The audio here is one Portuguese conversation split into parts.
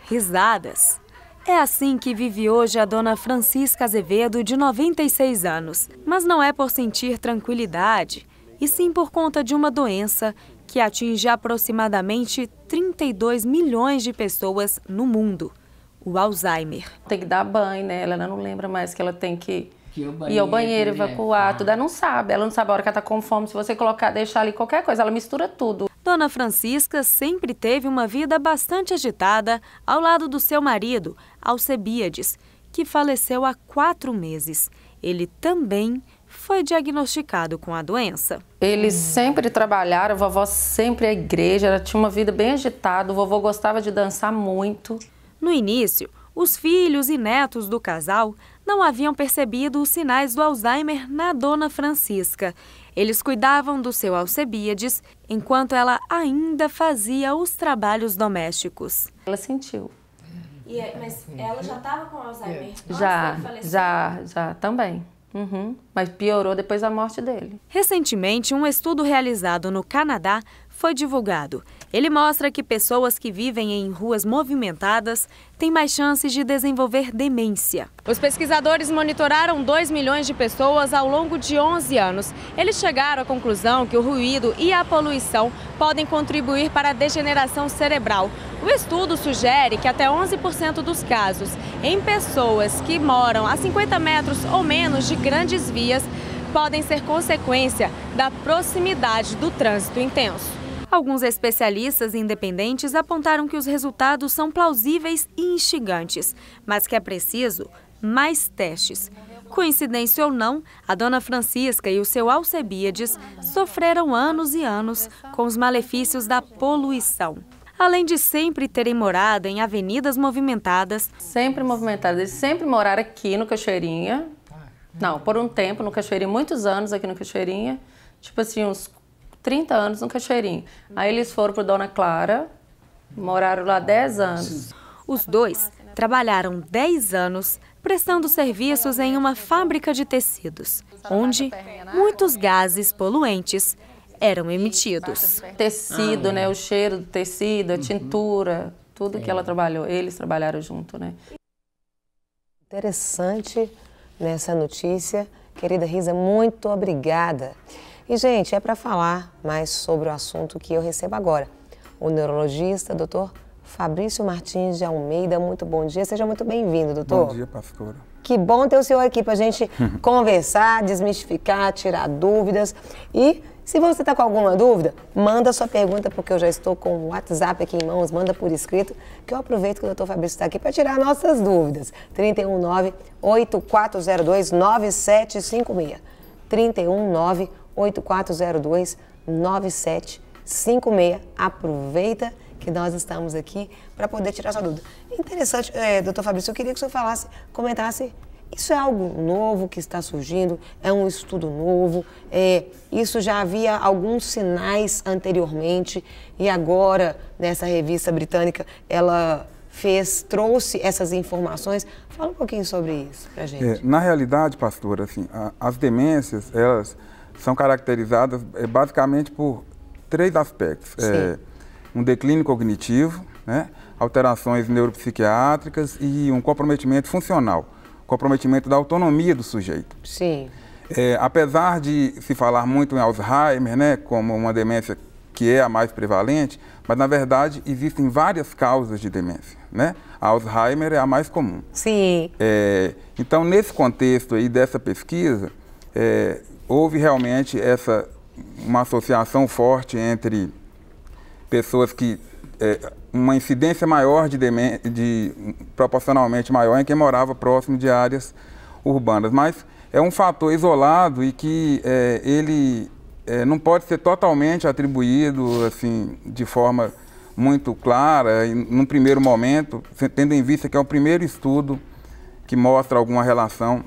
Risadas. É assim que vive hoje a dona Francisca Azevedo, de 96 anos. Mas não é por sentir tranquilidade, e sim por conta de uma doença que atinge aproximadamente 32 milhões de pessoas no mundo, o Alzheimer. Tem que dar banho, né? Ela não lembra mais que ela tem que ir ao banheiro, evacuar, tudo. Ela não sabe a hora que ela tá com fome. Se você colocar, deixar ali qualquer coisa, ela mistura tudo. Dona Francisca sempre teve uma vida bastante agitada ao lado do seu marido, Alcebiades, que faleceu há 4 meses. Ele também foi diagnosticado com a doença. Eles sempre trabalharam, a vovó sempre à igreja, ela tinha uma vida bem agitada, o vovô gostava de dançar muito. No início, os filhos e netos do casal não haviam percebido os sinais do Alzheimer na dona Francisca. Eles cuidavam do seu Alcebiades enquanto ela ainda fazia os trabalhos domésticos. Ela sentiu. Mas ela já estava com Alzheimer? Já, também. Mas piorou depois da morte dele. Recentemente, um estudo realizado no Canadá foi divulgado. Ele mostra que pessoas que vivem em ruas movimentadas têm mais chances de desenvolver demência. Os pesquisadores monitoraram 2 milhões de pessoas ao longo de 11 anos. Eles chegaram à conclusão que o ruído e a poluição podem contribuir para a degeneração cerebral. O estudo sugere que até 11% dos casos em pessoas que moram a 50 metros ou menos de grandes vias podem ser consequência da proximidade do trânsito intenso. Alguns especialistas independentes apontaram que os resultados são plausíveis e instigantes, mas que é preciso mais testes. Coincidência ou não, a dona Francisca e o seu Alcebiades sofreram anos e anos com os malefícios da poluição. Além de sempre terem morado em avenidas movimentadas. Sempre movimentadas. Eles sempre moraram aqui no Cachoeirinha. Não, por um tempo no Cachoeirinha, muitos anos aqui no Cachoeirinha. Tipo assim, uns 30 anos no Cachoeirinha. Aí eles foram para Dona Clara, moraram lá 10 anos. Os dois trabalharam 10 anos prestando serviços em uma fábrica de tecidos, onde muitos gases poluentes eram emitidos. Tecido, né? O cheiro do tecido, a tintura, tudo que ela trabalhou, eles trabalharam junto, né? Interessante nessa notícia. Querida Risa, muito obrigada. E, gente, é para falar mais sobre o assunto que eu recebo agora. O neurologista, doutor Fabrício Martins de Almeida. Muito bom dia. Seja muito bem-vindo, doutor. Bom dia, pastora. Que bom ter o senhor aqui para a gente conversar, desmistificar, tirar dúvidas. E se você está com alguma dúvida, manda sua pergunta, porque eu já estou com o WhatsApp aqui em mãos, manda por escrito, que eu aproveito que o doutor Fabrício está aqui para tirar nossas dúvidas. 319-8402-9756. 319-8402-9756. Aproveita que nós estamos aqui para poder tirar sua dúvida. Interessante, doutor Fabrício, eu queria que o senhor comentasse, isso é algo novo que está surgindo, é um estudo novo, isso já havia alguns sinais anteriormente e agora, nessa revista britânica, ela trouxe essas informações. Fala um pouquinho sobre isso para a gente. Na realidade, pastora, assim, as demências, elas são caracterizadas basicamente por 3 aspectos. Um declínio cognitivo, né, alterações neuropsiquiátricas e um comprometimento funcional, comprometimento da autonomia do sujeito. Sim. Apesar de se falar muito em Alzheimer, né, como uma demência que é a mais prevalente, mas na verdade existem várias causas de demência, né? A Alzheimer é a mais comum. Sim. Então, nesse contexto aí dessa pesquisa, houve realmente uma associação forte entre pessoas que uma incidência maior proporcionalmente maior em quem morava próximo de áreas urbanas, mas é um fator isolado e que ele não pode ser totalmente atribuído assim de forma muito clara e num primeiro momento, tendo em vista que é o primeiro estudo que mostra alguma relação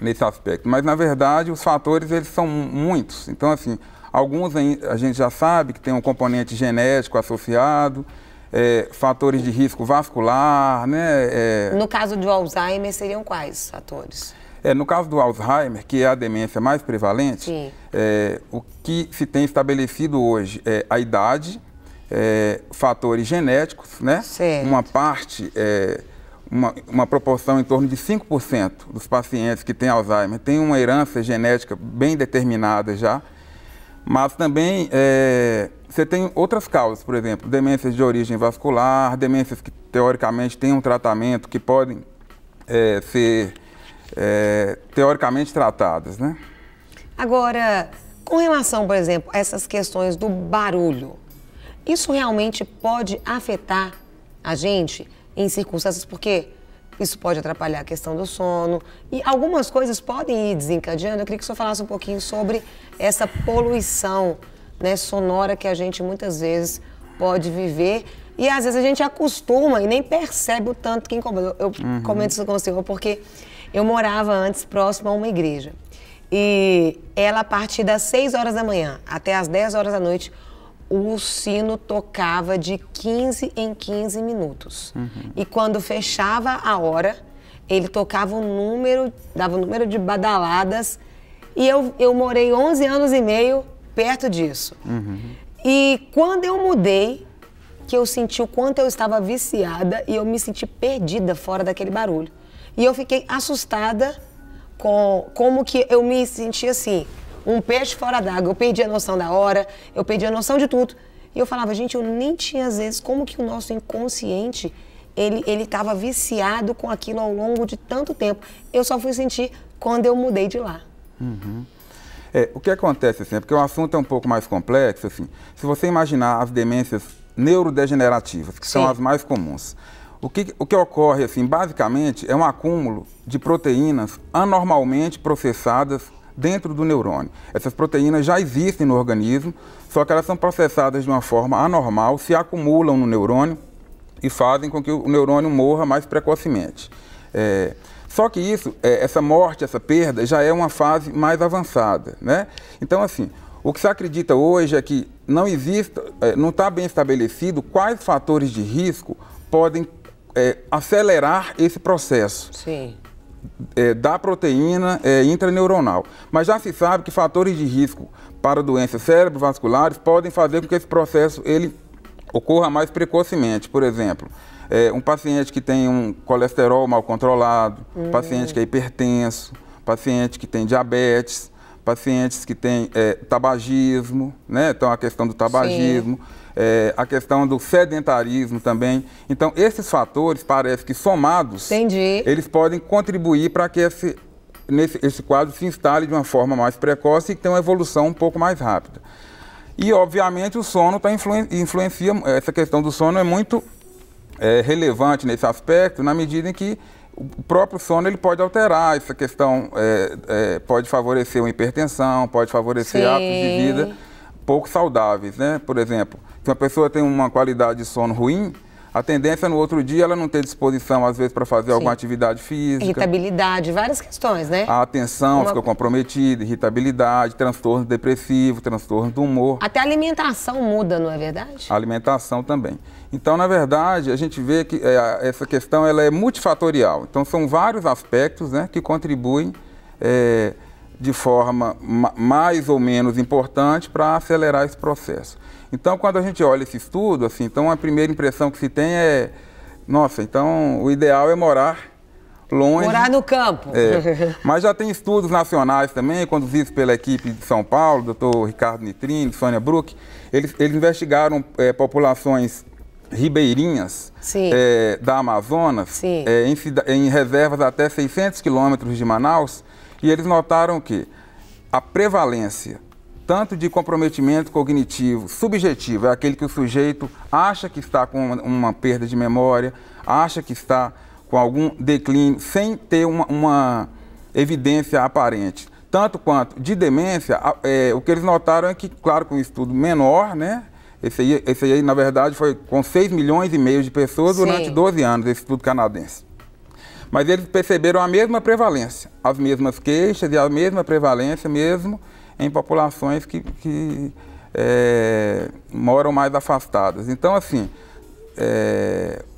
nesse aspecto. Mas na verdade os fatores eles são muitos. Então assim, alguns a gente já sabe que tem um componente genético associado, fatores de risco vascular, né? No caso do Alzheimer, seriam quais fatores? No caso do Alzheimer, que é a demência mais prevalente, o que se tem estabelecido hoje é a idade fatores genéticos, né? Certo. Uma parte, uma proporção em torno de 5% dos pacientes que têm Alzheimer tem uma herança genética bem determinada já, mas também você tem outras causas, por exemplo, demências de origem vascular, demências que teoricamente têm um tratamento que podem ser teoricamente tratadas, né? Agora, com relação, por exemplo, a essas questões do barulho, isso realmente pode afetar a gente em circunstâncias, porque isso pode atrapalhar a questão do sono e algumas coisas podem ir desencadeando. Eu queria que o senhor falasse um pouquinho sobre essa poluição, né, sonora que a gente muitas vezes pode viver e às vezes a gente acostuma e nem percebe o tanto que incomoda. Eu comento isso com o senhor porque eu morava antes próximo a uma igreja e ela, a partir das 6 horas da manhã até as 10 horas da noite, o sino tocava de 15 em 15 minutos. E quando fechava a hora, ele tocava um número, dava um número de badaladas. E eu morei 11 anos e meio perto disso. E quando eu mudei, que eu senti o quanto eu estava viciada e eu me senti perdida fora daquele barulho. E eu fiquei assustada com como que eu me sentia assim, um peixe fora d'água. Eu perdi a noção da hora, eu perdi a noção de tudo. E eu falava, gente, eu nem tinha às vezes como que o nosso inconsciente, ele estava viciado com aquilo ao longo de tanto tempo. Eu só fui sentir quando eu mudei de lá. O que acontece, assim, é porque o assunto é um pouco mais complexo, assim, se você imaginar as demências neurodegenerativas, que são as mais comuns, o que ocorre, assim, basicamente, é um acúmulo de proteínas anormalmente processadas dentro do neurônio. Essas proteínas já existem no organismo, só que elas são processadas de uma forma anormal, se acumulam no neurônio e fazem com que o neurônio morra mais precocemente. Só que isso, essa morte, essa perda, já é uma fase mais avançada, né? Então, assim, o que se acredita hoje é que não existe, não está bem estabelecido quais fatores de risco podem acelerar esse processo. Sim. Da proteína intraneuronal. Mas já se sabe que fatores de risco para doenças cerebrovasculares podem fazer com que esse processo ele ocorra mais precocemente. Por exemplo, um paciente que tem um colesterol mal controlado, paciente que é hipertenso, paciente que tem diabetes, pacientes que têm tabagismo, né? Então a questão do tabagismo, a questão do sedentarismo também. Então esses fatores parece que somados, eles podem contribuir para que esse quadro se instale de uma forma mais precoce e tenha uma evolução um pouco mais rápida. E obviamente o sono influencia, essa questão do sono é muito relevante nesse aspecto, na medida em que o próprio sono ele pode alterar essa questão, pode favorecer uma hipertensão, pode favorecer hábitos de vida pouco saudáveis, né? Por exemplo, se uma pessoa tem uma qualidade de sono ruim, a tendência no outro dia ela não ter disposição, às vezes, para fazer alguma atividade física. Irritabilidade, várias questões, né? A atenção fica comprometida, irritabilidade, transtorno depressivo, transtorno do humor. Até a alimentação muda, não é verdade? A alimentação também. Então, na verdade, a gente vê que essa questão ela é multifatorial. Então, são vários aspectos, né, que contribuem de forma mais ou menos importante para acelerar esse processo. Então, quando a gente olha esse estudo, assim, então a primeira impressão que se tem é, nossa, então o ideal é morar longe. Morar no campo. Mas já tem estudos nacionais também, conduzidos pela equipe de São Paulo, doutor Ricardo Nitrini, Sônia Bruck. Eles investigaram populações ribeirinhas da Amazonas, em reservas até 600 quilômetros de Manaus, e eles notaram que a prevalência tanto de comprometimento cognitivo subjetivo, é aquele que o sujeito acha que está com uma perda de memória, acha que está com algum declínio, sem ter uma evidência aparente. Tanto quanto de demência, o que eles notaram é que, claro, com um estudo menor, né? Esse aí, na verdade, foi com 6,5 milhões de pessoas durante 12 anos, esse estudo canadense. Mas eles perceberam a mesma prevalência, as mesmas queixas e a mesma prevalência mesmo em populações que moram mais afastadas. Então, assim,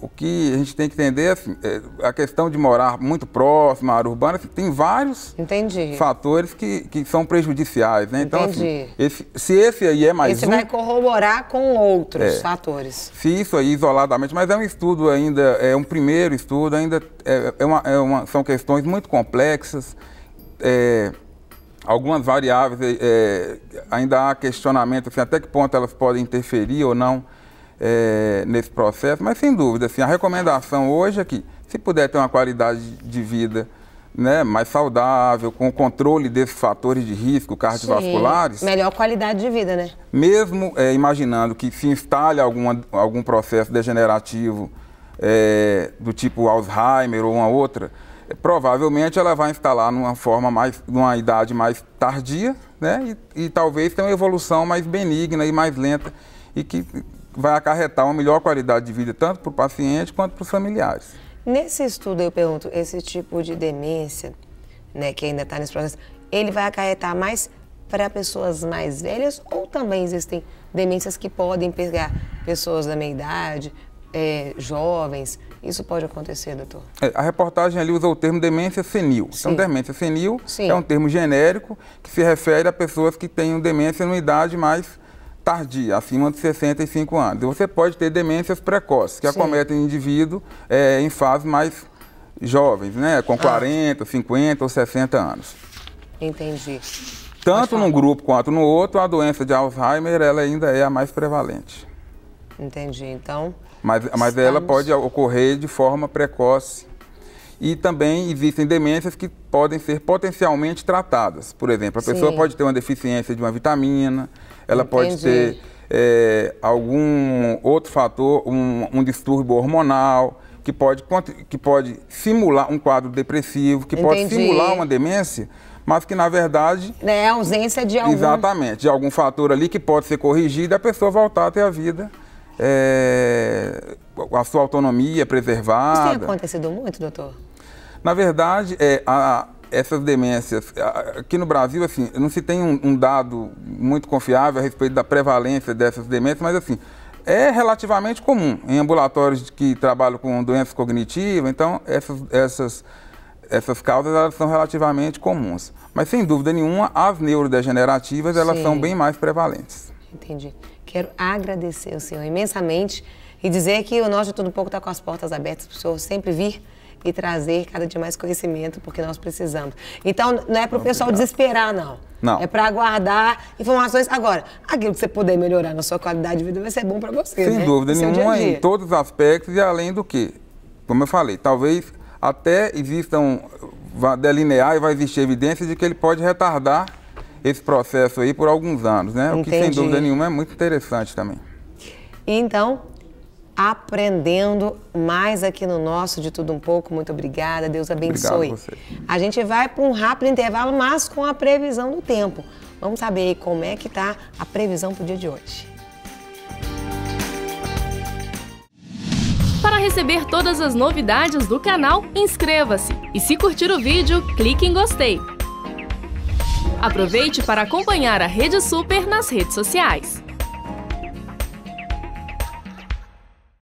o que a gente tem que entender, assim, a questão de morar muito próximo à área urbana, assim, tem vários fatores que são prejudiciais, né? Então, assim, se esse aí é mais esse vai corroborar com outros fatores. Se isso aí isoladamente, mas é um estudo ainda, é um primeiro estudo, ainda são questões muito complexas, algumas variáveis, ainda há questionamento, assim, até que ponto elas podem interferir ou não nesse processo, mas sem dúvida, assim, a recomendação hoje é que, se puder ter uma qualidade de vida, né, mais saudável, com o controle desses fatores de risco cardiovasculares... Sim, melhor qualidade de vida, né? Mesmo imaginando que se instale algum processo degenerativo do tipo Alzheimer ou uma outra, provavelmente ela vai instalar numa idade mais tardia, né, e talvez tenha uma evolução mais benigna e mais lenta, e que vai acarretar uma melhor qualidade de vida tanto para o paciente quanto para os familiares. Nesse estudo eu pergunto, esse tipo de demência, né, que ainda está nesse processo, ele vai acarretar mais para pessoas mais velhas ou também existem demências que podem pegar pessoas da meia idade, jovens? Isso pode acontecer, doutor? A reportagem ali usa o termo demência senil. Sim. Então, demência senil é um termo genérico que se refere a pessoas que tenham demência numa idade mais tardia, acima de 65 anos. E você pode ter demências precoces, que acometem o indivíduo em fases mais jovens, né? Com 40, 50 ou 60 anos. Entendi. Tanto num grupo quanto no outro, a doença de Alzheimer ela ainda é a mais prevalente. Entendi, então... Mas ela pode ocorrer de forma precoce. E também existem demências que podem ser potencialmente tratadas. Por exemplo, a pessoa pode ter uma deficiência de uma vitamina, ela pode ter algum outro fator, um distúrbio hormonal, que pode simular um quadro depressivo, que pode simular uma demência, mas que, na verdade... É a ausência de algum... Exatamente, de algum fator ali que pode ser corrigido e a pessoa voltar a ter a vida, a sua autonomia preservada. Isso tem acontecido muito, doutor? Na verdade, essas demências, aqui no Brasil, assim, não se tem um dado muito confiável a respeito da prevalência dessas demências, mas, assim, é relativamente comum em ambulatórios que trabalham com doenças cognitivas, então essas causas elas são relativamente comuns. Mas, sem dúvida nenhuma, as neurodegenerativas, elas são bem mais prevalentes. Entendi. Quero agradecer ao senhor imensamente e dizer que o Nós de Tudo Um Pouco está com as portas abertas para o senhor sempre vir e trazer cada dia mais conhecimento, porque nós precisamos. Então, não é para o pessoal desesperar, não. Não. É para aguardar informações. Agora, aquilo que você puder melhorar na sua qualidade de vida vai ser bom para você, Sem dúvida nenhuma, em todos os aspectos, e além do que, como eu falei, talvez até existam, delinear e vai existir evidência de que ele pode retardar esse processo aí por alguns anos, né? O que, sem dúvida nenhuma, é muito interessante também. Então, aprendendo mais aqui no nosso De Tudo Um Pouco. Muito obrigada, Deus abençoe. Obrigado a você. A gente vai para um rápido intervalo, mas com a previsão do tempo. Vamos saber como é que está a previsão para o dia de hoje. Para receber todas as novidades do canal, inscreva-se. E se curtir o vídeo, clique em gostei. Aproveite para acompanhar a Rede Super nas redes sociais.